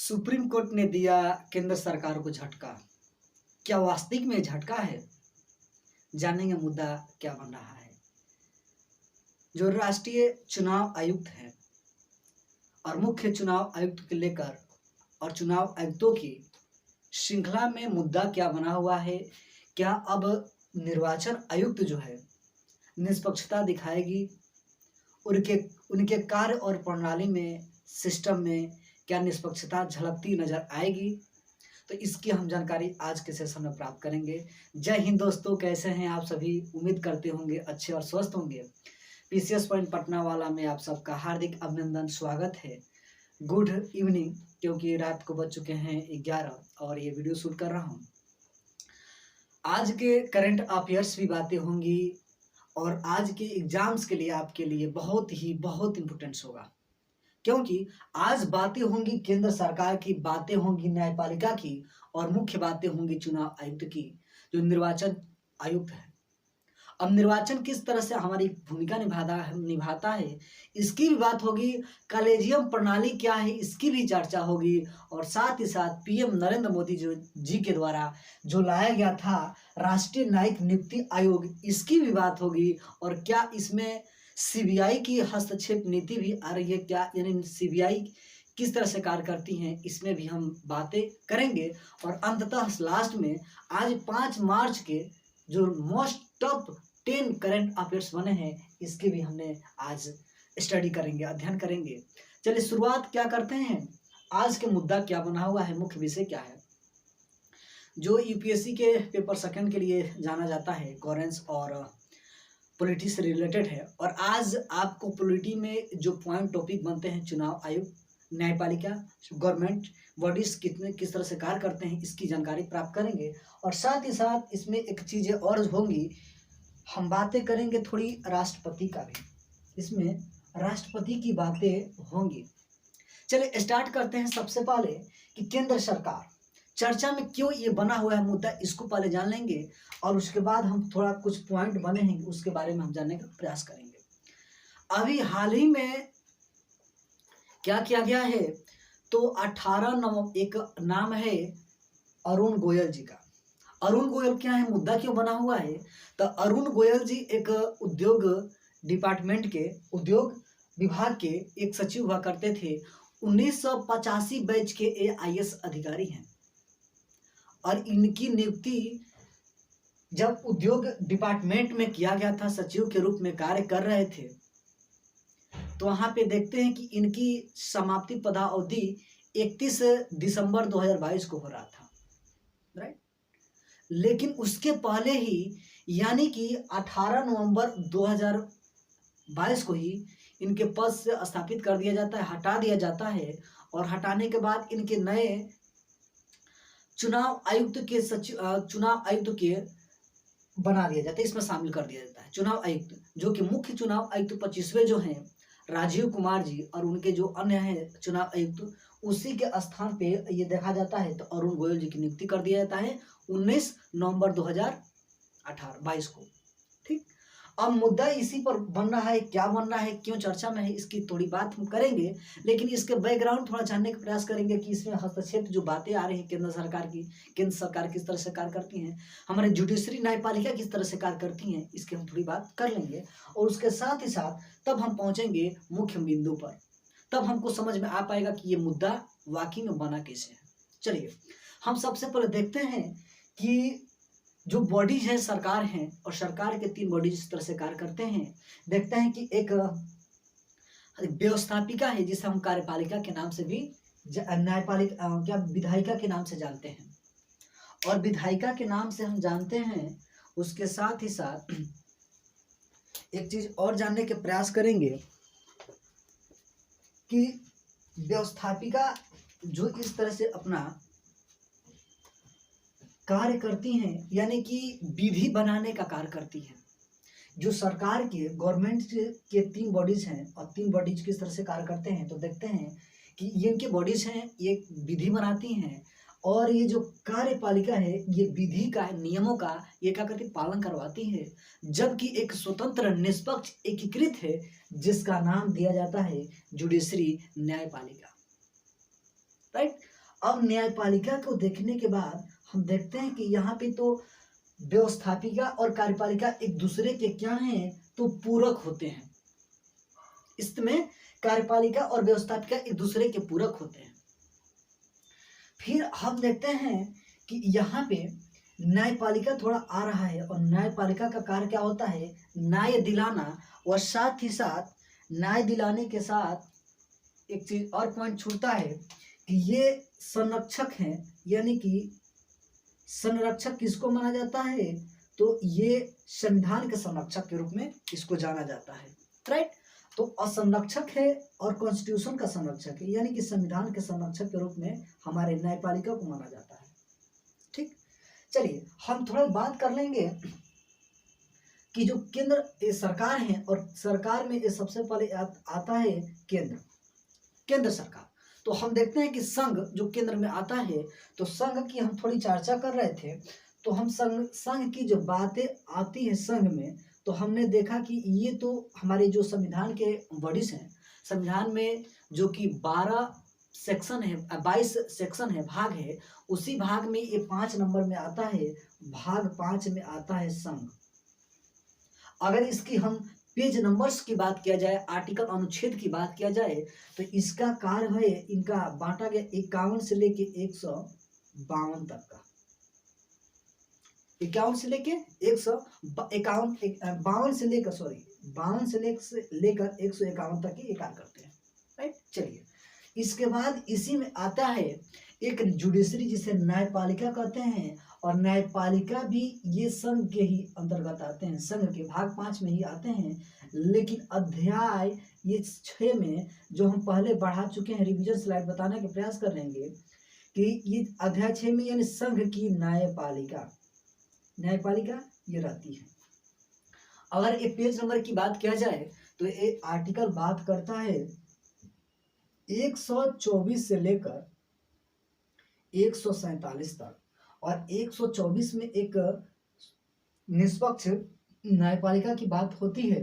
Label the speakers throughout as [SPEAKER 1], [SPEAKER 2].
[SPEAKER 1] Supreme court ने दिया केंद्र सरकार को झटका। क्या वास्तविक में झटका है? जानेंगे मुद्दा क्या बन रहा है। जो राष्ट्रीय चुनाव आयुक्त है और मुख्य चुनाव आयुक्त को लेकर और चुनाव आयुक्तों की श्रृंखला में मुद्दा क्या बना हुआ है। क्या अब निर्वाचन आयुक्त जो है निष्पक्षता दिखाएगी? उनके उनके कार्य और प्रणाली में, सिस्टम में क्या निष्पक्षता झलकती नजर आएगी? तो इसकी हम जानकारी आज के सेशन में प्राप्त करेंगे। जय हिंद दोस्तों, कैसे हैं आप सभी? उम्मीद करते होंगे अच्छे और स्वस्थ होंगे। पीसीएस पॉइंट पटना वाला में आप सबका हार्दिक अभिनंदन, स्वागत है। गुड इवनिंग, क्योंकि रात को बज चुके हैं 11 और ये वीडियो शूट कर रहा हूँ। आज के करंट अफेयर्स भी बातें होंगी और आज के एग्जाम्स के लिए आपके लिए बहुत इम्पोर्टेंस होगा, क्योंकि आज बातें होंगी केंद्र सरकार की, बातें होंगी न्यायपालिका की और मुख्य बातें होंगी चुनाव आयुक्त की, जो निर्वाचन आयुक्त है। अब निर्वाचन किस तरह से हमारी भूमिका निभाता है, इसकी भी बात होगी। कॉलेजियम प्रणाली क्या है, इसकी भी चर्चा होगी। और साथ ही साथ पीएम नरेंद्र मोदी जी के द्वारा जो लाया गया था राष्ट्रीय न्यायिक नियुक्ति आयोग, इसकी भी बात होगी। और क्या इसमें सीबीआई की हस्तक्षेप नीति भी आ रही है क्या, यानी सीबीआई किस तरह से कार्य करती हैं, इसमें भी हम बातें करेंगे। और अंततः लास्ट में आज 5 मार्च के जो मोस्ट टॉप 10 करंट अफेयर्स बने हैं, इसके भी हमने आज स्टडी करेंगे, अध्ययन करेंगे। चलिए शुरुआत क्या करते हैं। आज के मुद्दा क्या बना हुआ है, मुख्य विषय क्या है। जो यूपीएससी के पेपर सेकंड के लिए जाना जाता है, करेंस और पॉलिटी से रिलेटेड है। और आज आपको पॉलिटी में जो पॉइंट टॉपिक बनते हैं, चुनाव आयोग, न्यायपालिका, गवर्नमेंट बॉडीज किस तरह से कार्य करते हैं, इसकी जानकारी प्राप्त करेंगे। और साथ ही साथ इसमें एक चीज़ें और होंगी, हम बातें करेंगे थोड़ी राष्ट्रपति का भी, इसमें राष्ट्रपति की बातें होंगी। चलिए स्टार्ट करते हैं। सबसे पहले कि केंद्र सरकार चर्चा में क्यों ये बना हुआ है मुद्दा, इसको पहले जान लेंगे और उसके बाद हम थोड़ा कुछ पॉइंट बने हैं उसके बारे में हम जानने का प्रयास करेंगे। अभी हाल ही में क्या किया गया है, तो 18 नवंबर, एक नाम है अरुण गोयल जी का। अरुण गोयल क्या है, मुद्दा क्यों बना हुआ है, तो अरुण गोयल जी एक उद्योग डिपार्टमेंट के, उद्योग विभाग के एक सचिव हुआ करते थे। 1985 बैच के AIS अधिकारी हैं और इनकी नियुक्ति जब उद्योग डिपार्टमेंट में किया गया था, सचिव के रूप में कार्य कर रहे थे, तो वहां पे देखते हैं कि इनकी समाप्ति पदावधि 31 दिसंबर 2022 को हो रहा था, राइट। लेकिन उसके पहले ही, यानी कि 18 नवंबर 2022 को ही इनके पद से स्थापित कर दिया जाता है, हटा दिया जाता है। और हटाने के बाद इनके नए चुनाव आयुक्त के बना दिया जाता है, इसमें शामिल कर दिया जाता है। चुनाव आयुक्त जो कि मुख्य चुनाव आयुक्त 25वें जो हैं राजीव कुमार जी, और उनके जो अन्य हैं चुनाव आयुक्त, उसी के स्थान पे ये देखा जाता है तो अरुण गोयल जी की नियुक्ति कर दिया जाता है 19 नवंबर 2022 को। ठीक, अब मुद्दा इसी पर बन रहा है। क्या बन रहा है, क्यों चर्चा में है, इसकी थोड़ी बात हम करेंगे। लेकिन इसके बैकग्राउंड थोड़ा जानने का प्रयास करेंगे कि इसमें हस्तक्षेप जो बातें आ रही हैं केंद्र सरकार की, केंद्र सरकार किस तरह से कार्य करती हैं, हमारे जुडिशरी न्यायपालिका किस तरह से कार्य करती हैं, इसकी हम थोड़ी बात कर लेंगे। और उसके साथ ही साथ तब हम पहुंचेंगे मुख्य बिंदु पर, तब हमको समझ में आ पाएगा कि ये मुद्दा वाकई में बना कैसे है। चलिए हम सबसे पहले देखते हैं कि जो बॉडीज है, सरकार है, और सरकार के 3 बॉडीज इस तरह से कार्य करते हैं। देखते हैं कि एक व्यवस्थापिका है, जिसे हम कार्यपालिका के नाम से भी, न्यायपालिका क्या विधायिका के नाम से जानते हैं, और विधायिका के नाम से हम जानते हैं। उसके साथ ही साथ एक चीज और जानने के प्रयास करेंगे कि व्यवस्थापिका जो इस तरह से अपना कार्य करती हैं, यानी कि विधि बनाने का कार्य करती हैं। जो सरकार के, गवर्नमेंट के 3 बॉडीज हैं, और 3 बॉडीज किस तरह से कार्य करते हैं, तो देखते हैं कि ये इनके बॉडीज हैं, ये विधि बनाती हैं, और ये जो कार्यपालिका है, ये विधि का, नियमों का ये क्या करती, पालन करवाती है। जबकि एक स्वतंत्र, निष्पक्ष, एकीकृत है, जिसका नाम दिया जाता है जुडिशरी न्यायपालिका, राइट। अब न्यायपालिका को देखने के बाद हम देखते हैं कि यहाँ पे तो व्यवस्थापिका और कार्यपालिका एक दूसरे के क्या हैं, तो पूरक होते हैं। इसमें कार्यपालिका और व्यवस्थापिका एक दूसरे के पूरक होते हैं। फिर हम देखते हैं कि यहाँ पे न्यायपालिका थोड़ा आ रहा है, और न्यायपालिका का कार्य क्या होता है, न्याय दिलाना, और साथ ही साथ न्याय दिलाने के साथ एक चीज और पॉइंट छूटता है कि ये संरक्षक हैं, यानी कि संरक्षक किसको माना जाता है, तो ये संविधान के संरक्षक के रूप में इसको जाना जाता है, राइट। तो असंरक्षक है और कॉन्स्टिट्यूशन का संरक्षक है, यानी कि संविधान के संरक्षक के रूप में हमारे न्यायपालिका को माना जाता है। ठीक, चलिए हम थोड़ा बात कर लेंगे कि जो केंद्र सरकार है, और सरकार में ये सबसे पहले आता है केंद्र सरकार। तो हम देखते हैं कि संघ जो केंद्र में आता है, तो संघ की हम थोड़ी चर्चा कर रहे थे, तो हम संघ की जो बातें आती है संघ में, तो हमने देखा कि ये तो हमारे जो संविधान के बॉडीज हैं, संविधान में जो कि 12 सेक्शन है, 22 सेक्शन है, भाग है, उसी भाग में ये 5 नंबर में आता है, भाग 5 में आता है संघ। अगर इसकी हम पेज नंबर्स की बात किया जाए, आर्टिकल अनुच्छेद की बात किया जाए, तो इसका कार्य है, इनका बांटा गया 51 से लेके 152 तक का, 51 से लेके 151, 52 से लेकर 52 से लेकर 151 तक की कार्य करते हैं, राइट। चलिए, इसके बाद इसी में आता है एक जुडिशरी, जिसे न्यायपालिका कहते हैं, और न्यायपालिका भी ये संघ के ही अंतर्गत आते हैं, संघ के भाग 5 में ही आते हैं। लेकिन अध्याय ये 6 में जो हम पहले बढ़ा चुके हैं, रिवीजन स्लाइड बताने का प्रयास करेंगे कि ये अध्याय 6 में यानी संघ की न्यायपालिका ये रहती है। अगर एक पेज नंबर की बात किया जाए, तो ये आर्टिकल बात करता है 124 से लेकर 147 तक, और 124 में एक निष्पक्ष न्यायपालिका की बात होती है,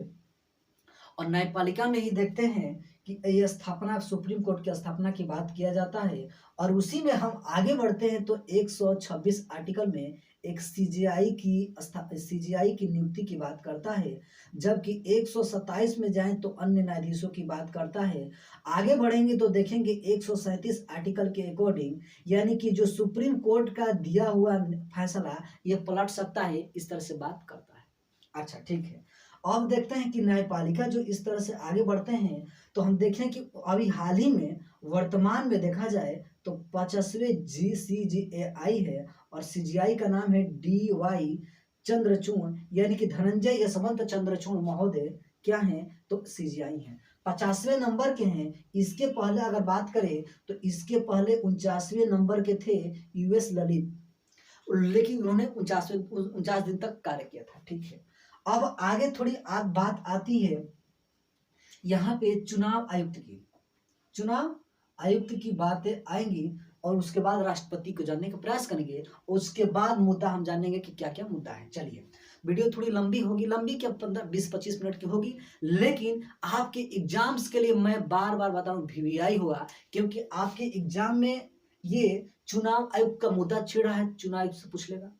[SPEAKER 1] और न्यायपालिका में ही देखते हैं कि ये स्थापना, सुप्रीम कोर्ट की स्थापना की बात किया जाता है। और उसी में हम आगे बढ़ते हैं तो 126 आर्टिकल में एक सीजीआई की नियुक्ति की बात करता है, जबकि 127 में जाएं तो अन्य न्यायाधीशों की बात करता है। आगे बढ़ेंगे तो देखेंगे 137 आर्टिकल के अकॉर्डिंग, यानी कि जो सुप्रीम कोर्ट का दिया हुआ फैसला ये पलट सकता है, इस तरह से बात करता है। अच्छा, ठीक है। अब देखते हैं कि न्यायपालिका जो इस तरह से आगे बढ़ते हैं, तो हम देखें कि अभी हाल ही में वर्तमान में देखा जाए तो 50वें GCGAI है, और CGI का नाम है DY चंद्रचूड़, यानी कि धनंजय यशवंत चंद्रचूड़ महोदय क्या हैं, तो CGI हैं, 50वें नंबर के हैं। इसके पहले अगर बात करें तो इसके पहले 49वें नंबर के थे US ललित, लेकिन उन्होंने 49 दिन तक कार्य किया था। ठीक है, अब आगे थोड़ी बात आती है यहाँ पे चुनाव आयुक्त की बातें आएंगी, और उसके बाद राष्ट्रपति को जानने का प्रयास करेंगे। उसके बाद मुद्दा हम जानेंगे कि क्या क्या मुद्दा है। चलिए, वीडियो थोड़ी लंबी होगी, लंबी क्या 15-20-25 मिनट की होगी, लेकिन आपके एग्जाम्स के लिए मैं बार बार बता रहा हूँ VVI होगा, क्योंकि आपके एग्जाम में ये चुनाव आयुक्त का मुद्दा छिड़ रहा है, चुनाव आयुक्त से पूछ लेगा।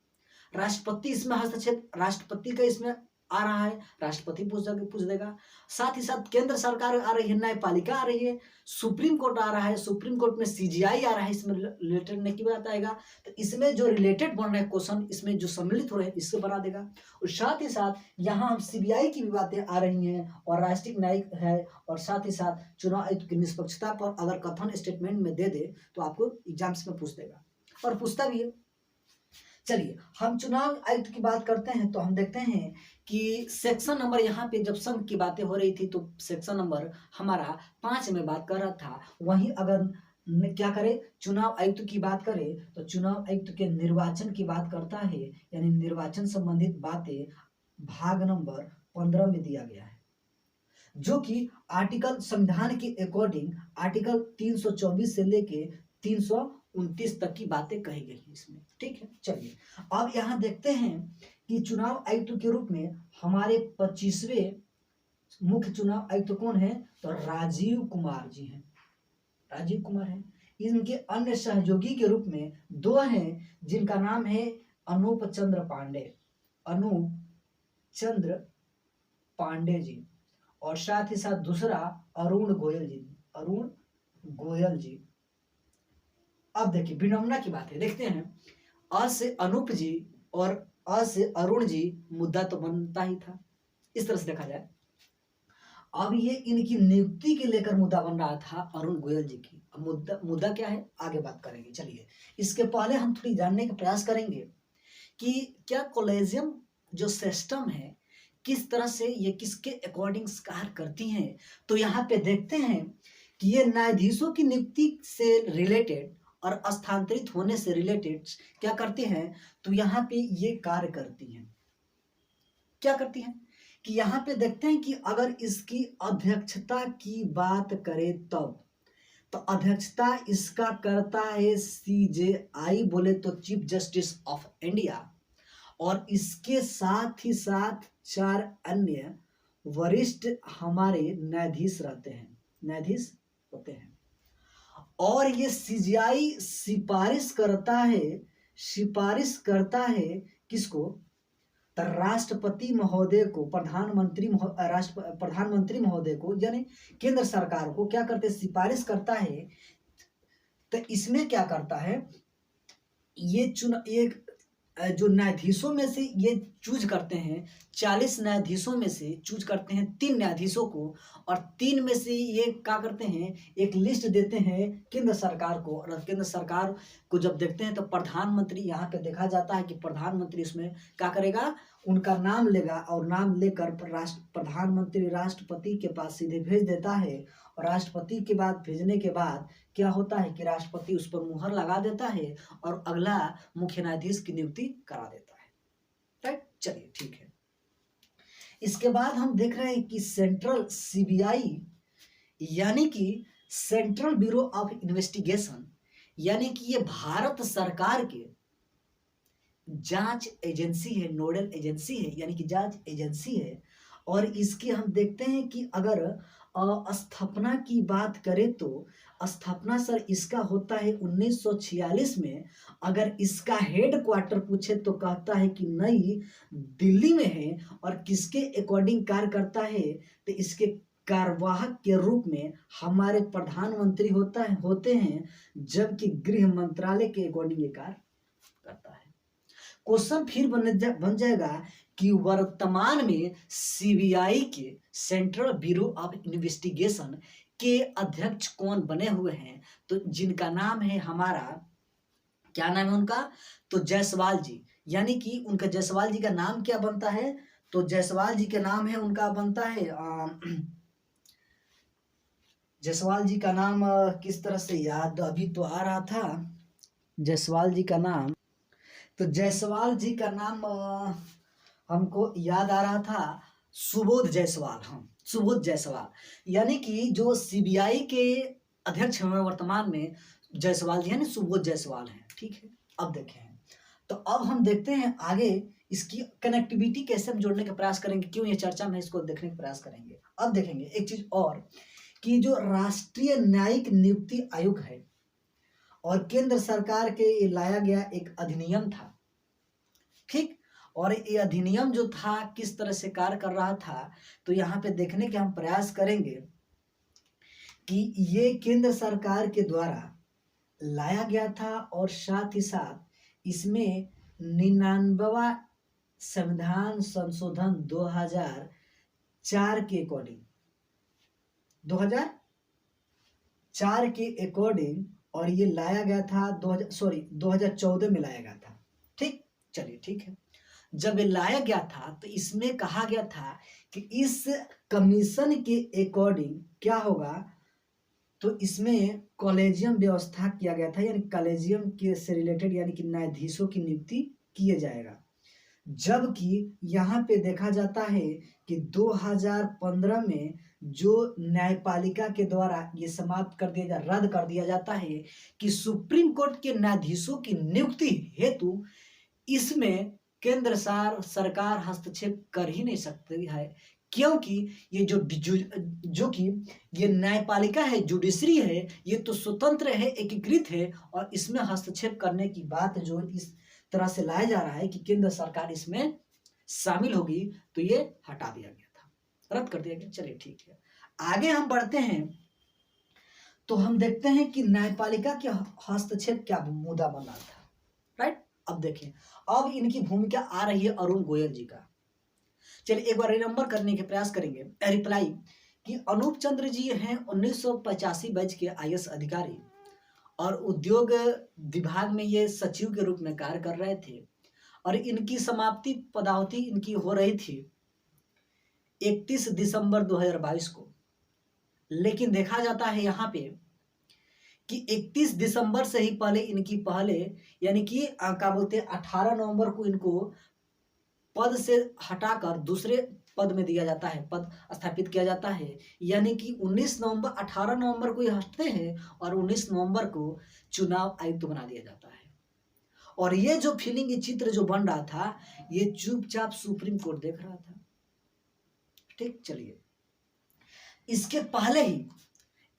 [SPEAKER 1] राष्ट्रपति इसमें हस्तक्षेप, राष्ट्रपति का इसमें आ रहा है, राष्ट्रपति पूछ देगा। साथ ही साथ केंद्र सरकार आ रही है, न्यायपालिका आ रही है, सुप्रीम कोर्ट आ रहा है, सुप्रीम कोर्ट में CGI आ रहा है, इसमें रिलेटेड नहीं बता देगा। तो इसमें जो रिलेटेड बन रहे हैं क्वेश्चन, इसमें जो सम्मिलित हो रहे हैं, इससे बना देगा। और साथ ही साथ यहाँ हम CBI की भी बातें आ रही हैं, और राष्ट्रीय न्यायिक है, और साथ ही साथ चुनाव आयुक्त की निष्पक्षता पर अगर कथन स्टेटमेंट में दे दे तो आपको एग्जाम्स में पूछ देगा, और पूछता भी है। चलिए, हम चुनाव आयुक्त की बात करते हैं, तो हम देखते हैं कि सेक्शन नंबर, यहाँ पे जब संघ की बातें हो रही थी तो सेक्शन नंबर हमारा 5 में बात कर रहा था। वहीं अगर क्या करें, चुनाव आयुक्त की बात करें, तो चुनाव आयुक्त के निर्वाचन की बात करता है, यानी निर्वाचन संबंधित बातें भाग नंबर 15 में दिया गया है, जो कि आर्टिकल संविधान के अकॉर्डिंग आर्टिकल 324 से लेके 329 तक की बातें कही गई है इसमें। ठीक है, चलिए अब यहाँ देखते हैं कि चुनाव आयुक्त के रूप में हमारे 25वें मुख्य चुनाव आयुक्त कौन है, तो राजीव कुमार जी हैं, राजीव कुमार हैं। इनके अन्य सहयोगी के रूप में 2 हैं, जिनका नाम है अनूप चंद्र पांडे, अनूप चंद्र पांडे जी, और साथ ही साथ दूसरा अरुण गोयल जी, अरुण गोयल जी। अब देखिए विडंबना की बात है, देखते हैं अ से अनूप जी और अ से अरुण जी, मुद्दा तो बनता ही था इस तरह से देखा जाए। अब ये इनकी नियुक्ति के लेकर मुद्दा बन रहा था अरुण गोयल जी की। अब मुद्दा क्या है आगे बात करेंगे। चलिए इसके पहले हम थोड़ी जानने का प्रयास करेंगे कि क्या कॉलेजियम जो सिस्टम है किस तरह से ये किसके अकॉर्डिंग कार्य करती हैं। तो यहाँ पे देखते हैं कि ये न्यायाधीशों की नियुक्ति से रिलेटेड और स्थानांतरित होने से रिलेटेड क्या करती हैं। तो यहाँ पे ये कार्य करती हैं, क्या करती हैं कि यहाँ पे देखते हैं कि अगर इसकी अध्यक्षता की बात करें तब तो अध्यक्षता इसका करता है CJI, बोले तो चीफ जस्टिस ऑफ इंडिया, और इसके साथ ही साथ 4 अन्य वरिष्ठ हमारे न्यायाधीश रहते हैं, न्यायाधीश होते हैं। और ये CJI सिफारिश करता है किसको, तो राष्ट्रपति महोदय को, प्रधानमंत्री महोदय को, यानी केंद्र सरकार को क्या करते, सिफारिश करता है। तो इसमें क्या करता है, ये एक जो न्यायाधीशों में से ये चूज करते हैं, 40 न्यायाधीशों में से चूज करते हैं 3 न्यायाधीशों को, और 3 में से ये क्या करते हैं, एक लिस्ट देते हैं केंद्र सरकार को, और केंद्र सरकार को जब देखते हैं तो प्रधानमंत्री, यहाँ पे देखा जाता है कि प्रधानमंत्री इसमें क्या करेगा, उनका नाम लेगा, और नाम लेकर प्रधानमंत्री राष्ट्रपति के पास सीधे भेज देता है, और राष्ट्रपति के बाद भेजने के बाद क्या होता है कि राष्ट्रपति उस पर मुहर लगा देता है और अगला मुख्य न्यायाधीश की नियुक्ति करा देता है। राइट, चलिए ठीक है। इसके बाद हम देख रहे हैं कि सेंट्रल CBI यानी कि सेंट्रल ब्यूरो ऑफ इन्वेस्टिगेशन, यानी कि ये भारत सरकार के जांच एजेंसी है, नोडल एजेंसी है, यानी कि जांच एजेंसी है। और इसकी हम देखते हैं कि अगर स्थापना की बात करें तो स्थापना सर इसका होता है 1946 में। अगर इसका हेड क्वार्टर पूछे तो कहता है कि नई दिल्ली में है, और किसके अकॉर्डिंग कार्य करता है, तो इसके कार्यवाहक के रूप में हमारे प्रधानमंत्री होते हैं, जबकि गृह मंत्रालय के अकॉर्डिंग ये कार्य करता है। क्वेश्चन फिर बन जाएगा कि वर्तमान में CBI के सेंट्रल ब्यूरो ऑफ इन्वेस्टिगेशन के अध्यक्ष कौन बने हुए हैं, तो जिनका नाम है हमारा, क्या नाम है उनका, तो जायसवाल जी। यानी कि उनका जायसवाल जी का नाम क्या बनता है, तो जायसवाल जी का नाम है, उनका बनता है जायसवाल जी का नाम किस तरह से याद अभी तो आ रहा था, जायसवाल जी का नाम, तो जायसवाल जी का नाम हमको याद आ रहा था, सुबोध जायसवाल। हाँ, सुबोध जायसवाल, यानी कि जो CBI के अध्यक्ष हैं वर्तमान में जायसवाल जी हैं, सुबोध जायसवाल हैं। ठीक है, अब देखें तो अब हम देखते हैं आगे इसकी कनेक्टिविटी कैसे हम जोड़ने का प्रयास करेंगे, क्यों ये चर्चा में इसको देखने का प्रयास करेंगे। अब देखेंगे एक चीज और कि जो राष्ट्रीय न्यायिक नियुक्ति आयोग है और केंद्र सरकार के ये लाया गया एक अधिनियम था, ठीक, और ये अधिनियम जो था किस तरह से कार्य कर रहा था, तो यहाँ पे देखने के हम प्रयास करेंगे कि ये केंद्र सरकार के द्वारा लाया गया था, और साथ ही साथ इसमें 99वां संविधान संशोधन 2004 के अकॉर्डिंग, 2004 के अकॉर्डिंग, और ये लाया गया था 2014 में लाया गया था। ठीक, चलिए ठीक है। जब ये लाया गया था तो इसमें कहा गया था कि इस कमीशन के अकॉर्डिंग क्या होगा, तो इसमें कॉलेजियम व्यवस्था किया गया था, यानी कॉलेजियम के से रिलेटेड, यानी कि न्यायाधीशों की नियुक्ति किए जाएगा। जबकि यहाँ पे देखा जाता है कि 2015 में जो न्यायपालिका के द्वारा ये समाप्त कर दिया रद्द कर दिया जाता है कि सुप्रीम कोर्ट के न्यायाधीशों की नियुक्ति हेतु इसमें केंद्र सरकार हस्तक्षेप कर ही नहीं सकती है, क्योंकि ये जो कि ये न्यायपालिका है, जुडिशरी है, ये तो स्वतंत्र है, एकीकृत है, और इसमें हस्तक्षेप करने की बात जो इस तरह से लाया जा रहा है कि केंद्र सरकार इसमें शामिल होगी, तो ये हटा दिया गया था, रद्द कर दिया गया। चलिए ठीक है, आगे हम बढ़ते हैं तो हम देखते हैं कि न्यायपालिका के हस्तक्षेप क्या मुद्दा बन रहा था, राइट। अब देखिए, अब इनकी भूमिका आ रही है अरुण गोयल जी का। चलिए एक बार रिनंबर करने के प्रयास करेंगे, रिप्लाई कि अनूप चंद्र जी हैं 1985 बैच के आईएएस अधिकारी, और उद्योग विभाग में ये सचिव के रूप में कार्य कर रहे थे, और इनकी समाप्ति पदावधि इनकी हो रही थी 31 दिसंबर 2022 को। लेकिन देखा जाता है यहाँ पे कि 31 दिसंबर से ही पहले इनकी यानी कि क्या बोलते हैं 18 नवंबर को इनको पद से हटाकर दूसरे पद में दिया जाता है, पद स्थापित किया जाता है। यानी कि 18 नवंबर को ये हटते हैं और 19 नवंबर को चुनाव आयुक्त बना दिया जाता है। और ये जो फीलिंग, ये चित्र जो बन रहा था, ये चुपचाप सुप्रीम कोर्ट देख रहा था। ठीक, चलिए इसके पहले ही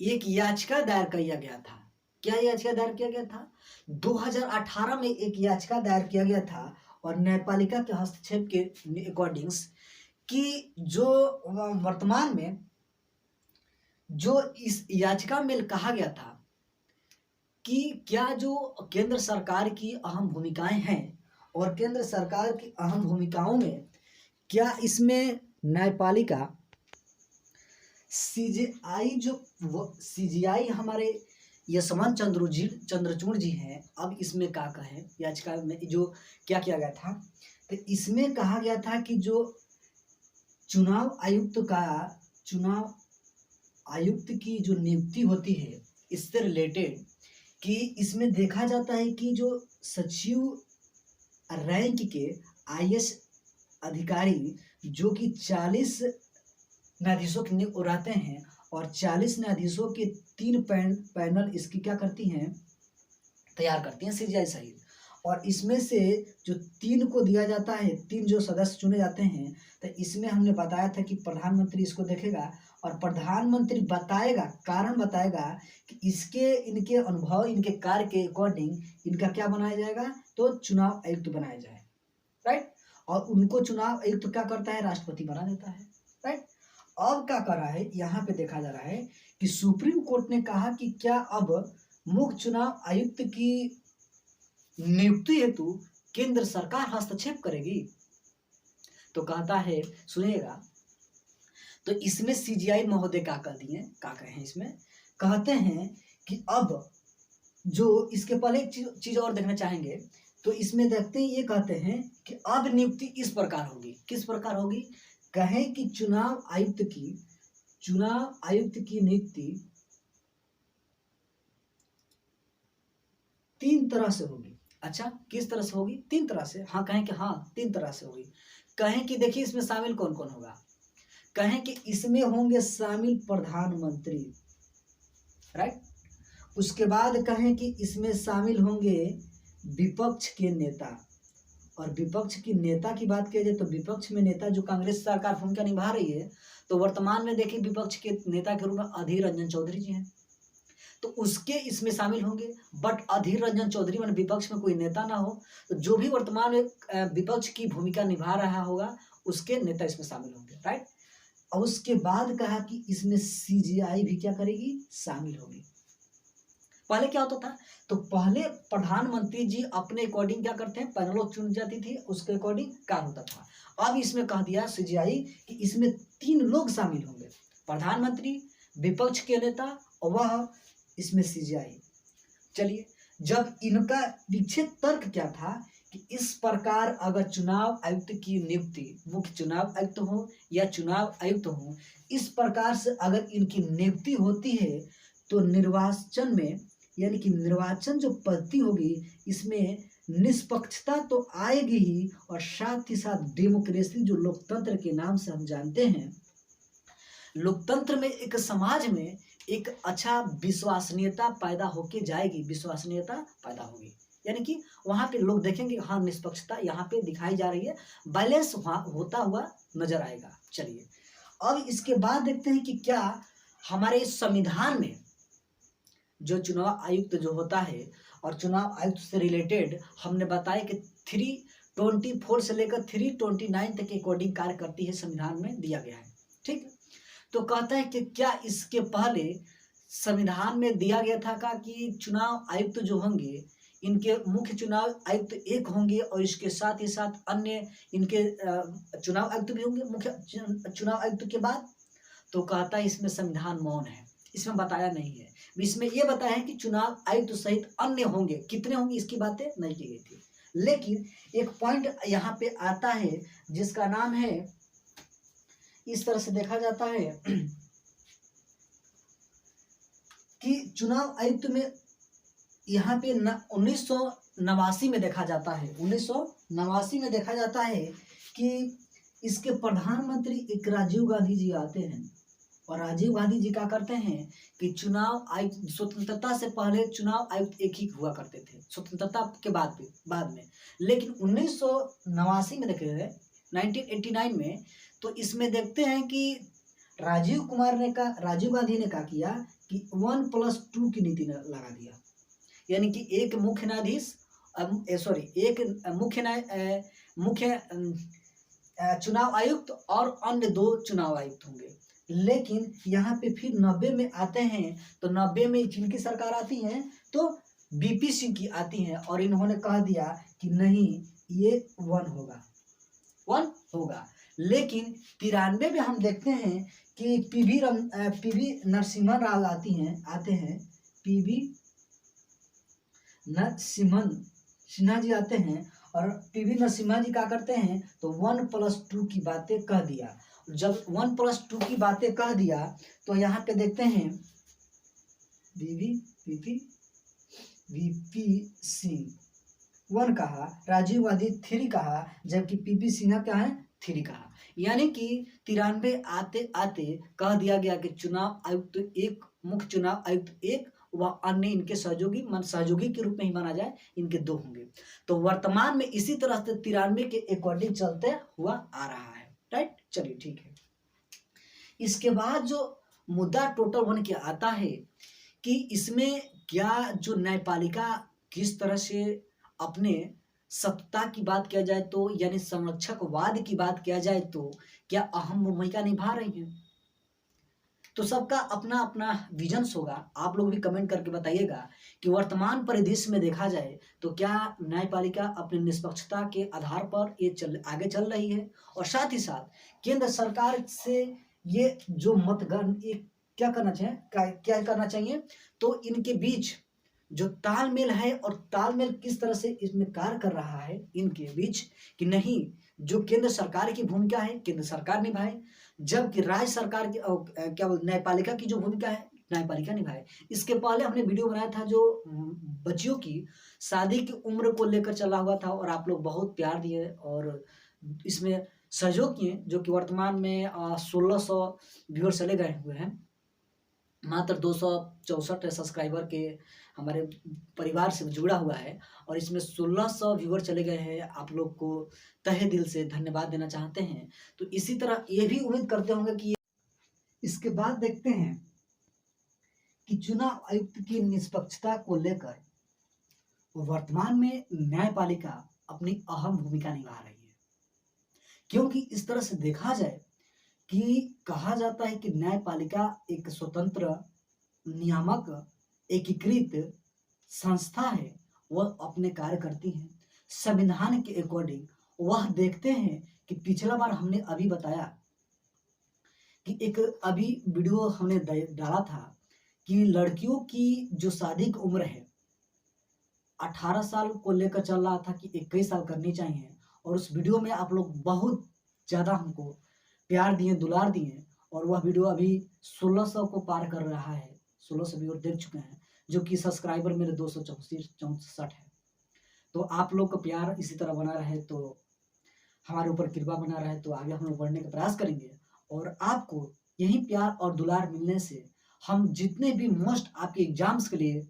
[SPEAKER 1] एक याचिका दायर किया गया था। क्या याचिका दायर किया गया था? 2018 में एक याचिका दायर किया गया था, और न्यायपालिका के हस्तक्षेप के अकॉर्डिंग्स कि जो वर्तमान में जो इस याचिका में कहा गया था कि क्या जो केंद्र सरकार की अहम भूमिकाएं हैं, और केंद्र सरकार की अहम भूमिकाओं में क्या इसमें न्यायपालिका सीजीआई हमारे यशवंत चंद्रचूड़ जी हैं। अब इसमें क्या कहें, याचिका में जो क्या किया गया था, तो इसमें कहा गया था कि जो चुनाव आयुक्त की जो नियुक्ति होती है, इससे रिलेटेड कि इसमें देखा जाता है कि जो सचिव रैंक के आईएएस अधिकारी जो कि 40 न्यायाधीशों की नियुक्ति रहते हैं, और 40 न्यायाधीशों के 3 पैनल इसकी क्या करती हैं, तैयार करती हैं सीजीआई सहित। और इसमें से जो 3 को दिया जाता है, 3 जो सदस्य चुने जाते हैं, तो इसमें हमने बताया था कि प्रधानमंत्री इसको देखेगा, और प्रधानमंत्री बताएगा, कारण बताएगा कि इनके अनुभव, इनके कार्य के अकॉर्डिंग इनका क्या बनाया जाएगा, तो चुनाव आयुक्त बनाया जाए, राइट। और उनको चुनाव आयुक्त क्या करता है, राष्ट्रपति बना देता है, राइट। अब क्या कर रहा है, यहाँ पे देखा जा रहा है कि सुप्रीम कोर्ट ने कहा कि क्या अब मुख्य चुनाव आयुक्त की नियुक्ति हेतु केंद्र सरकार हस्तक्षेप करेगी? तो कहता है, सुनिएगा, तो इसमें सीजीआई महोदय क्या कहे हैं, इसमें कहते हैं कि अब जो इसके पहले एक चीज और देखना चाहेंगे, तो इसमें देखते हैं, ये कहते हैं कि अब नियुक्ति इस प्रकार होगी। किस प्रकार होगी? कहें कि चुनाव आयुक्त की नियुक्ति 3 तरह से होगी। अच्छा, किस तरह से होगी? 3 तरह से। हाँ, कहें कि हाँ 3 तरह से होगी। कहें कि देखिए इसमें शामिल कौन कौन होगा। कहें कि इसमें होंगे शामिल प्रधानमंत्री, राइट। उसके बाद कहें कि इसमें शामिल होंगे विपक्ष के नेता, और विपक्ष की नेता की बात किया जाए तो विपक्ष में नेता जो कांग्रेस सरकार भूमिका निभा रही है, तो वर्तमान में देखिए विपक्ष के नेता के रूप में अधीर रंजन चौधरी जी हैं, तो उसके इसमें शामिल होंगे। बट अधीर रंजन चौधरी मान विपक्ष में कोई नेता ना हो, तो जो भी वर्तमान में विपक्ष की भूमिका निभा रहा होगा उसके नेता इसमें शामिल होंगे, राइट। और उसके बाद कहा कि इसमें सीजीआई भी क्या करेगी, शामिल होगी। पहले क्या होता था, तो पहले प्रधानमंत्री जी अपने अकॉर्डिंग क्या करते हैं, पैनलों चुन जाती थी, उसके अकॉर्डिंग कार्य होता था। अब इसमें कह दिया सीजीआई कि इसमें 3 लोग शामिल होंगे, प्रधानमंत्री, विपक्ष के नेता, और वह इसमें सीजीआई। चलिए, जब इनका विक्षेप तर्क क्या था कि इस प्रकार अगर चुनाव आयुक्त की नियुक्ति मुख्य चुनाव आयुक्त हो या चुनाव आयुक्त हो, इस प्रकार से अगर इनकी नियुक्ति होती है, तो निर्वाचन में, यानी कि निर्वाचन जो पद्धति होगी, इसमें निष्पक्षता तो आएगी ही, और साथ ही साथ डेमोक्रेसी जो लोकतंत्र के नाम से हम जानते हैं, लोकतंत्र में एक समाज में एक अच्छा विश्वसनीयता पैदा होके जाएगी, विश्वसनीयता पैदा होगी। यानी कि वहाँ पे लोग देखेंगे हाँ निष्पक्षता यहाँ पे दिखाई जा रही है, बैलेंस वहाँ होता हुआ नजर आएगा। चलिए अब इसके बाद देखते हैं कि क्या हमारे संविधान में जो चुनाव आयुक्त जो होता है और चुनाव आयुक्त से रिलेटेड हमने बताया कि 324 से लेकर 329 तक के अकॉर्डिंग कार्य करती है, संविधान में दिया गया है। ठीक, तो कहता है कि क्या इसके पहले संविधान में दिया गया था का कि चुनाव आयुक्त जो होंगे इनके मुख्य चुनाव आयुक्त एक होंगे और इसके साथ ही साथ अन्य इनके चुनाव आयुक्त भी होंगे मुख्य चुनाव आयुक्त के बाद। तो कहता है इसमें संविधान मौन है, इसमें बताया नहीं है। इसमें यह बताया है कि चुनाव आयुक्त सहित अन्य होंगे, कितने होंगे इसकी बातें नहीं की गई थी। लेकिन एक पॉइंट यहाँ पे आता है जिसका नाम है, इस तरह से देखा जाता है कि चुनाव आयुक्त में यहाँ पे 1989 में देखा जाता है, 1989 में देखा जाता है कि इसके प्रधानमंत्री एक राजीव गांधी जी आते हैं और राजीव गांधी जी क्या करते हैं कि चुनाव आयुक्त स्वतंत्रता से पहले चुनाव आयुक्त एक ही हुआ करते थे, स्वतंत्रता के बाद में। लेकिन 1989 में देखे गए 1989 में, तो इसमें देखते हैं कि राजीव गांधी ने क्या किया कि 1+2 की नीति लगा दिया, यानी कि एक मुख्य न्यायाधीश एक मुख्य चुनाव आयुक्त और अन्य 2 चुनाव आयुक्त होंगे। लेकिन यहाँ पे फिर 90 में आते हैं, तो 90 में जिनकी सरकार आती है तो बीपी सिंह की आती है और इन्होंने कह दिया कि नहीं ये 1 होगा। लेकिन 93 में हम देखते हैं कि पीवी नरसिम्हा राव आते हैं पीवी नरसिम्हा सिन्हा जी आते हैं और पीवी नरसिम्हा जी क्या करते हैं तो 1+2 की बातें कह दिया। जब 1+2 की बातें कह दिया तो यहाँ पे देखते हैं वीपी सिंह 1 कहा, राजीव गांधी 3 कहा, जबकि पीपी सिन्हा क्या है 3 कहा। यानी कि 93 आते आते कह दिया गया कि चुनाव आयुक्त एक, मुख्य चुनाव आयुक्त एक व अन्य इनके सहयोगी के रूप में ही माना जाए, इनके 2 होंगे। तो वर्तमान में इसी तरह से 93 के अकॉर्डिंग चलते हुआ आ रहा है। राइट, चलिए ठीक है। इसके बाद जो मुद्दा टोटल बन के आता है कि इसमें क्या जो न्यायपालिका किस तरह से अपने सत्ता की बात किया जाए तो यानी संरक्षकवाद की बात किया जाए तो क्या अहम भूमिका निभा रही है। तो सबका अपना अपना विजन्स होगा, आप लोग भी कमेंट करके बताइएगा कि वर्तमान परिदृश्य में देखा जाए तो क्या न्यायपालिका अपनी निष्पक्षता के आधार पर ये आगे चल रही है, और साथ ही साथ केंद्र सरकार से ये जो मतगण ये क्या करना चाहिए तो इनके बीच जो तालमेल है और तालमेल किस तरह से इसमें कार्य कर रहा है इनके बीच, कि नहीं जो केंद्र सरकार की भूमिका है केंद्र सरकार निभाए, जबकि राज्य सरकार की क्या न्यायपालिका की जो भूमिका है न्यायपालिका निभाए। इसके पहले हमने वीडियो बनाया था जो बच्चियों की शादी की उम्र को लेकर चला हुआ था और आप लोग बहुत प्यार दिए और इसमें सहयोग किए, जो कि वर्तमान में 1600 व्यूअर चले गए हुए हैं। मात्र 264 सब्सक्राइबर के हमारे परिवार से जुड़ा हुआ है और इसमें 1600 व्यूअर चले गए हैं। आप लोग को तहे दिल से धन्यवाद देना चाहते हैं। तो इसी तरह ये भी उम्मीद करते होंगे कि इसके बाद देखते हैं कि चुनाव आयुक्त की निष्पक्षता को लेकर वर्तमान में न्यायपालिका अपनी अहम भूमिका निभा रही है, क्योंकि इस तरह से देखा जाए कि कहा जाता है कि न्यायपालिका एक स्वतंत्र नियामक एकीकृत संस्था है, वह अपने कार्य करती है संविधान के अकॉर्डिंग। वह देखते हैं कि पिछला बार हमने अभी बताया कि एक अभी वीडियो हमने डाला था कि लड़कियों की जो शादी की उम्र है 18 साल को लेकर चल रहा था कि 21 साल करनी चाहिए, और उस वीडियो में आप लोग बहुत ज़्यादा हमको प्यार दिए, दुलार दिए, और वह वीडियो अभी 1600 को पार कर रहा है। 1600 व्यूअर देख चुके हैं, जो कि सब्सक्राइबर मेरे 264 है। तो आप लोग का प्यार इसी तरह बना रहे, तो हमारे ऊपर कृपा बना रहे, तो आगे हम लोग बढ़ने का प्रयास करेंगे। और आपको यही प्यार और दुलार मिलने से हम जितने भी मोस्ट आपके एग्जाम्स के लिए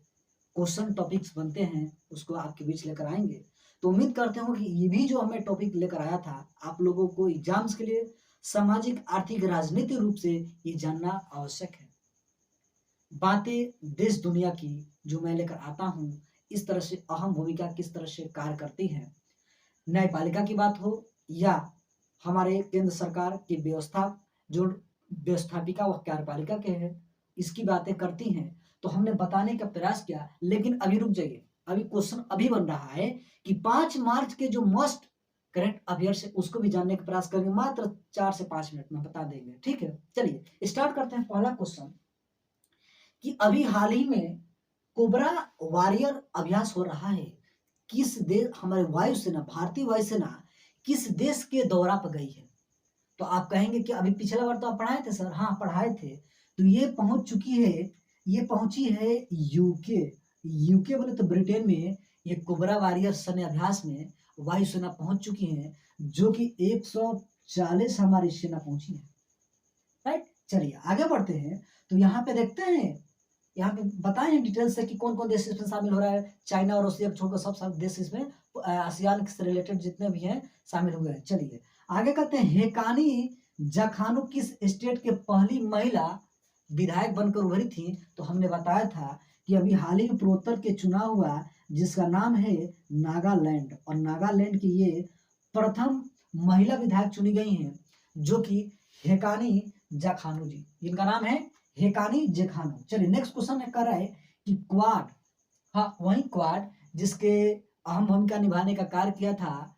[SPEAKER 1] क्वेश्चन टॉपिक्स बनते हैं उसको आपके बीच लेकर आएंगे। तो उम्मीद करते हो कि ये भी जो हमें टॉपिक लेकर आया था आप लोगों को एग्जाम्स के लिए सामाजिक, आर्थिक, राजनीतिक रूप से ये जानना आवश्यक है। बातें देश दुनिया की जो मैं लेकर आता हूँ, इस तरह से अहम भूमिका किस तरह से कार्य करती है। न्यायपालिका की बात हो या हमारे केंद्र सरकार की व्यवस्था, जो व्यवस्थापिका व कार्यपालिका के हैं, इसकी बातें करती हैं, तो हमने बताने का प्रयास किया। लेकिन अभी रुक जाइए, अभी क्वेश्चन अभी बन रहा है कि 5 मार्च के जो मोस्ट करंट अफेयर्स है उसको भी जानने का प्रयास करेंगे। मात्र 4 से 5 मिनट में बता देंगे, ठीक है। चलिए स्टार्ट करते हैं। पहला क्वेश्चन कि अभी हाल ही में कोबरा वॉरियर अभ्यास हो रहा है। किस देश, हमारे वायुसेना, भारतीय वायुसेना किस देश के दौरा पर गई है? तो आप कहेंगे कि अभी पिछला बार तो आप पढ़ाए थे सर। हाँ पढ़ाए थे। तो ये पहुंच चुकी है, ये पहुंची है यूके। यूके बोले तो ब्रिटेन में ये कोबरा वॉरियर सैन्य अभ्यास में वायुसेना पहुंच चुकी है, जो कि 140 हमारी सेना पहुंची है। राइट, चलिए आगे बढ़ते हैं। तो यहाँ पे देखते हैं, यहाँ पे बताए डिटेल से कि कौन कौन देश इसमें शामिल हो रहा है। चाइना और रशिया छोड़कर सब देश इसमें आसियान से रिलेटेड जितने भी हैं शामिल हुए हैं। चलिए आगे कहते हैं, हेकानी जखानू किस स्टेट के पहली महिला विधायक बनकर उभरी थी? तो हमने बताया था कि अभी हाल ही में पूर्वोत्तर के चुनाव हुआ, जिसका नाम है नागालैंड, और नागालैंड की ये प्रथम महिला विधायक चुनी गई हैं, जो कि हेकानी जखानू जी, जिनका नाम है हेकानी जेखानू। चलिए नेक्स्ट क्वेश्चन कर रहा है कि क्वाड, हाँ वही क्वाड जिसके अहम भूमिका निभाने का कार्य किया था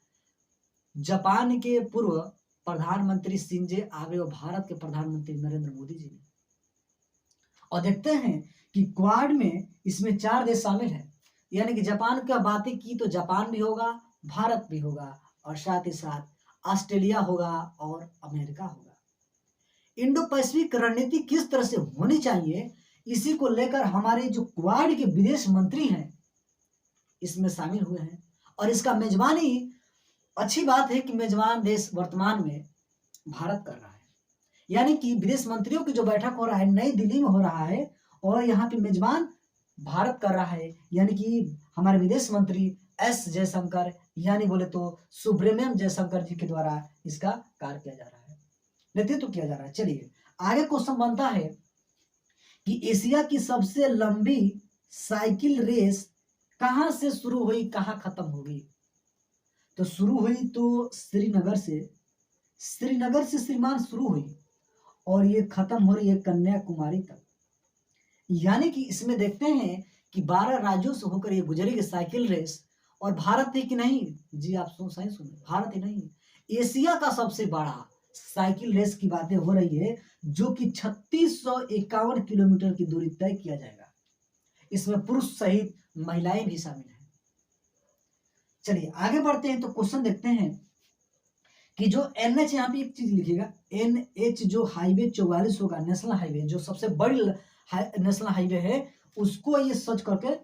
[SPEAKER 1] जापान के पूर्व प्रधानमंत्री शिंजो आबे और भारत के प्रधानमंत्री नरेंद्र मोदी जी ने। और देखते हैं कि क्वाड में इसमें 4 देश शामिल हैं, यानी कि जापान का बातें की तो जापान भी होगा, भारत भी होगा, और साथ ही साथ ऑस्ट्रेलिया होगा और अमेरिका होगा। इंडो पैसिफिक रणनीति किस तरह से होनी चाहिए, इसी को लेकर हमारे जो क्वाड के विदेश मंत्री हैं इसमें शामिल हुए हैं। और इसका मेजबानी, अच्छी बात है कि मेजबान देश वर्तमान में भारत कर रहा है, यानी कि विदेश मंत्रियों की जो बैठक हो रहा है नई दिल्ली में हो रहा है, और यहाँ पे मेजबान भारत कर रहा है, यानी कि हमारे विदेश मंत्री एस जयशंकर, यानी बोले तो सुब्रमण्यम जयशंकर जी के द्वारा इसका कार्य किया जा रहा है, नेतृत्व किया जा रहा है। चलिए आगे क्वेश्चन बनता है कि एशिया की सबसे लंबी साइकिल रेस कहां से शुरू हुई, कहां खत्म होगी? तो शुरू हुई तो श्रीनगर से श्रीमान शुरू हुई, और ये खत्म हो रही है कन्याकुमारी तक। यानी कि इसमें देखते हैं कि 12 राज्यों से होकर ये गुजरेगी साइकिल रेस। और भारत ही कि नहीं जी, आप सही सुने, भारत ही नहीं, एशिया का सबसे बड़ा साइकिल रेस की बातें हो रही है, जो कि 3651 किलोमीटर की दूरी तय किया जाएगा। इसमें पुरुष सहित महिलाएं भी शामिल हैं। चलिए आगे बढ़ते हैं। तो क्वेश्चन देखते हैं कि जो NH, यहाँ पे एक चीज लिखिएगा, NH जो हाईवे 44 होगा, नेशनल हाईवे, जो सबसे बड़ी नेशनल हाईवे है, उसको ये सर्च करके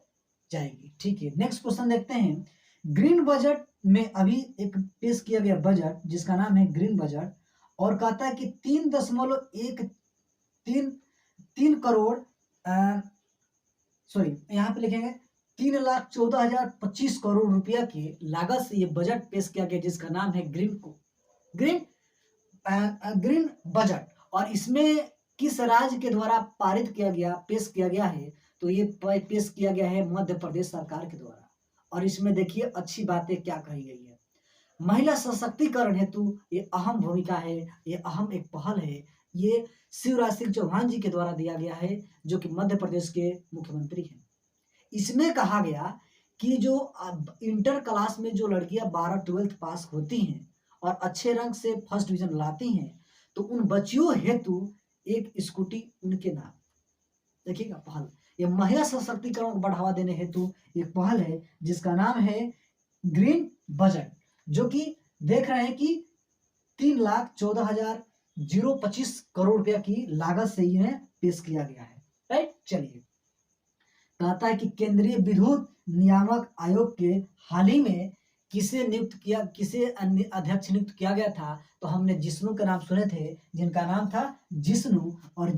[SPEAKER 1] जाएगी। ठीक है, नेक्स्ट क्वेश्चन देखते हैं। ग्रीन बजट में अभी एक पेश किया गया बजट जिसका नाम है ग्रीन बजट, और कहता है कि 3 करोड़ सॉरी यहाँ पे लिखेंगे 3,14,025 करोड़ रुपया की लागत से ये बजट पेश किया गया, जिसका नाम है ग्रीन बजट। और इसमें किस राज्य के द्वारा पारित किया गया, पेश किया गया है? तो ये पेश किया गया है मध्य प्रदेश सरकार के द्वारा। और इसमें देखिए अच्छी बातें क्या कही गई है। महिला सशक्तिकरण हेतु ये अहम भूमिका है, ये अहम एक पहल है। ये शिवराज सिंह चौहान जी के द्वारा दिया गया है, जो कि मध्य प्रदेश के मुख्यमंत्री हैं। इसमें कहा गया कि जो इंटर क्लास में जो लड़कियां 12-12 पास होती हैं और अच्छे रंग से फर्स्ट डिवीजन लाती हैं, तो उन बच्चियों हेतु एक स्कूटी उनके नाम। देखिएगा पहल, ये महिला सशक्तिकरण को बढ़ावा देने हेतु एक पहल है, जिसका नाम है ग्रीन बजट, जो कि देख रहे हैं कि 3,14,025 करोड़ रुपया की लागत से इन्हें पेश किया गया है। राइट, चलिए कहता है कि केंद्रीय विद्युत नियामक आयोग के हाल ही में किसे अध्यक्ष नियुक्त किया गया था? तो हमने जिष्णु का नाम सुने थे, जिनका नाम था जिष्णु, और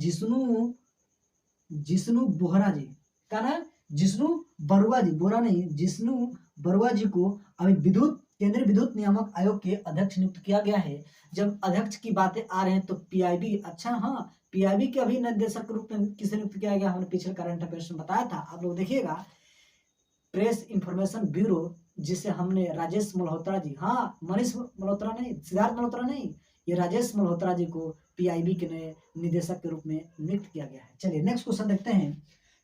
[SPEAKER 1] जिष्णु बोहरा जी का नाम, जिष्णु बरुआ जी, बोरा नहीं, जिष्णु बरुआ जी को अभी विद्युत केंद्रीय विद्युत नियामक आयोग के अध्यक्ष नियुक्त किया गया है। जब अध्यक्ष की बातें आ रहे हैं तो पीआईबी, अच्छा हाँ, पीआईबी के अभी निदेशक के रूप में किसे नियुक्त किया गया, हमने पिछले करंट अफेयर्स में बताया था, आप लोग देखिएगा, प्रेस इंफॉर्मेशन ब्यूरो, जिसे हमने राजेश मल्होत्रा जी, हाँ मनीष मल्होत्रा नहीं, सिद्धार्थ मल्होत्रा नहीं, ये राजेश मल्होत्रा जी को पीआईबी के नए निदेशक के रूप में नियुक्त किया गया है। चलिए नेक्स्ट क्वेश्चन देखते हैं।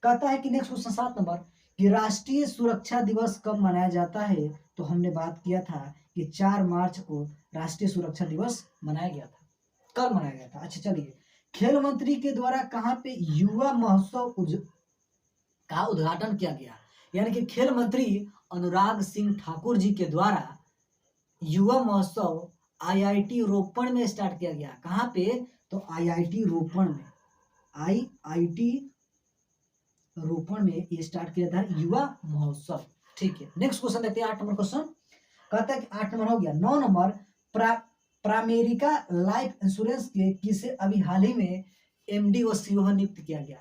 [SPEAKER 1] कहता है कि नेक्स्ट क्वेश्चन 7 नंबर कि राष्ट्रीय सुरक्षा दिवस कब मनाया जाता है, तो हमने बात किया था कि 4 मार्च को राष्ट्रीय सुरक्षा दिवस मनाया गया था। कल मनाया गया था। अच्छा चलिए, खेल मंत्री के द्वारा कहाँ पे युवा महोत्सव का उद्घाटन किया गया, यानी कि खेल मंत्री अनुराग सिंह ठाकुर जी के द्वारा युवा महोत्सव आईआईटी रोपण में स्टार्ट किया गया। कहाँ पे, तो आईआईटी रोपण में, आईआईटी रोपण में ये स्टार्ट किया था युवा महोत्सव। ठीक है, नेक्स्ट क्वेश्चन देखते हैं 8 नंबर क्वेश्चन। कहता है कि 8 नंबर हो गया। 9 नंबर प्रामेरिका लाइफ इंश्योरेंस के किसे अभी हाल ही में एमडी और सीईओ नियुक्त किया गया।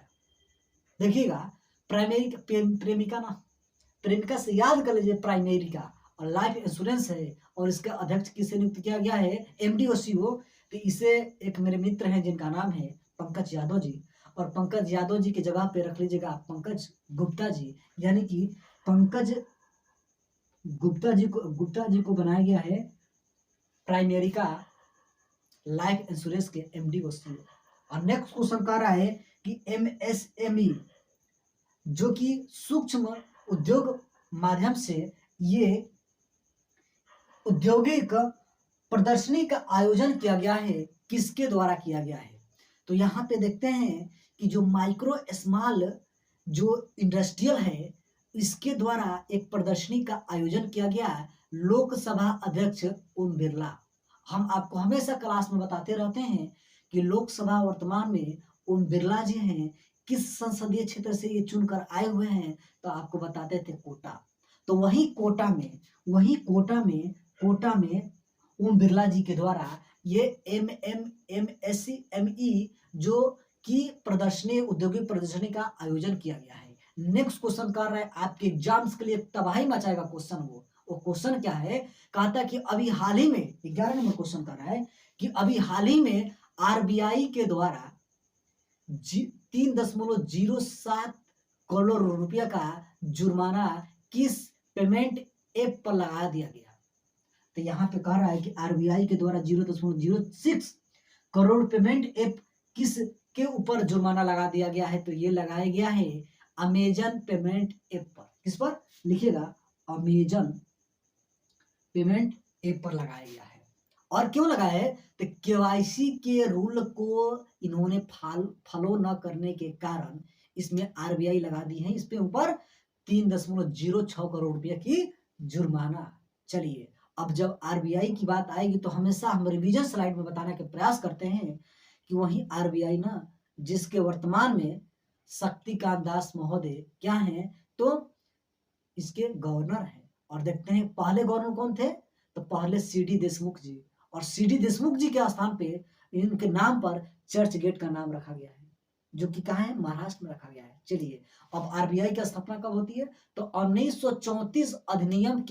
[SPEAKER 1] देखिएगा, प्रेमिका से याद कर लीजिए, प्राइमेरिका और लाइफ इंश्योरेंस है, और इसका अध्यक्ष किसे नियुक्त किया गया है, एमडी और सीईओ। तो इसे एक मेरे मित्र हैं जिनका नाम है पंकज यादव जी, और पंकज यादव जी की जगह पे रख लीजिएगा पंकज गुप्ता जी, यानी कि पंकज गुप्ता जी को बनाया गया है प्राइमेरिका लाइफ इंश्योरेंस के एमडी और सीईओ। और नेक्स्ट क्वेश्चन कह रहा है कि एमएसएमई, जो कि सूक्ष्म उद्योग माध्यम से ये औद्योगिक प्रदर्शनी का आयोजन किया गया है, किसके द्वारा किया गया है। तो यहाँ पे देखते हैं कि जो माइक्रो स्मॉल जो इंडस्ट्रियल है, इसके द्वारा एक प्रदर्शनी का आयोजन किया गया है, लोकसभा अध्यक्ष ओम बिरला। हम आपको हमेशा क्लास में बताते रहते हैं कि लोकसभा वर्तमान में ओम बिरला जी हैं, किस संसदीय क्षेत्र से ये चुनकर आए हुए हैं, तो आपको बताते थे कोटा। तो वही कोटा में ओम बिरला जी के द्वारा ये एमएसएमई जो की प्रदर्शनी, औद्योगिक प्रदर्शनी का आयोजन किया गया है। नेक्स्ट क्वेश्चन कर रहा है, आपके एग्जाम्स के लिए तबाही मचाएगा क्वेश्चन। वो क्वेश्चन क्या है, कहता है कि अभी हाल ही में 11 नंबर क्वेश्चन कर रहा है कि अभी हाल ही में आरबीआई के द्वारा 3.07 करोड़ रुपया का जुर्माना किस पेमेंट ऐप पर लगा दिया गया। तो यहाँ पे कह रहा है कि आरबीआई के द्वारा 0.06 करोड़ पेमेंट ऐप किस के ऊपर जुर्माना लगा दिया गया है, तो ये लगाया गया है अमेजन पेमेंट ऐप पर। किस पर लिखिएगा, अमेजन पेमेंट ऐप पर लगाया गया है। और क्यों लगाया है, तो केवाईसी के रूल को इन्होंने फॉलो न करने के कारण इसमें आरबीआई लगा दी है, इस पे ऊपर 3.06 करोड़ रुपया की जुर्माना। चलिए, अब जब आरबीआई की बात आएगी तो हमेशा हम रिवीजन स्लाइड में बताने के प्रयास करते हैं कि वही आरबीआई ना, जिसके वर्तमान में शक्तिकांत दास महोदय क्या हैं, तो इसके गवर्नर हैं। और देखते हैं पहले गवर्नर कौन थे, तो पहले सीडी देशमुख जी, और सीडी देशमुख जी के स्थान पे इनके नाम पर चर्च गेट का नाम रखा गया है, जो कि कहाँ है, महाराष्ट्र में रखा गया है। चलिए, अब आरबीआई की स्थापना कब होती है, तो 1934 अधिनियम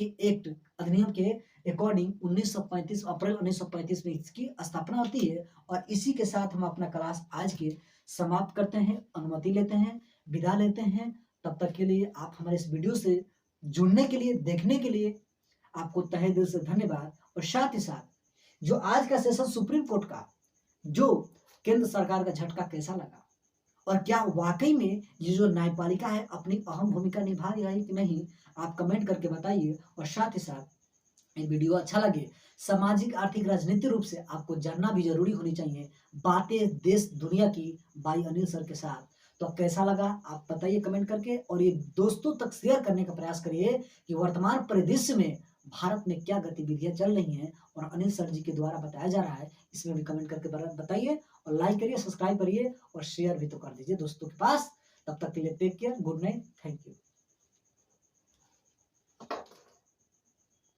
[SPEAKER 1] के अकॉर्डिंग 1935 अप्रैल 1935 में इसकी स्थापना होती है। और इसी के साथ हम अपना क्लास आज के समाप्त करते हैं, अनुमति लेते हैं, विदा लेते हैं। तब तक के लिए आप हमारे इस वीडियो से जुड़ने के लिए, देखने के लिए आपको तहे दिल से धन्यवाद। और साथ ही साथ जो आज का सेशन सुप्रीम कोर्ट का, जो केंद्र सरकार का झटका कैसा लगा, और क्या वाकई में ये जो न्यायपालिका है अपनी अहम भूमिका निभा रही है कि नहीं, आप कमेंट करके बताइए। और साथ ही साथ ये वीडियो अच्छा लगे, सामाजिक आर्थिक राजनीतिक रूप से आपको जानना भी जरूरी होनी चाहिए, बातें देश दुनिया की बाई अनिल सर के साथ। तो कैसा लगा आप बताइए कमेंट करके, और ये दोस्तों तक शेयर करने का प्रयास करिए कि वर्तमान परिदृश्य में भारत में क्या गतिविधियां चल रही हैं और अनिल सर जी के द्वारा बताया जा रहा है, इसमें भी कमेंट करके बताइए, और लाइक करिए, सब्सक्राइब करिए, और शेयर भी तो कर दीजिए दोस्तों के पास। तब तक के लिए take care, good night, thank you.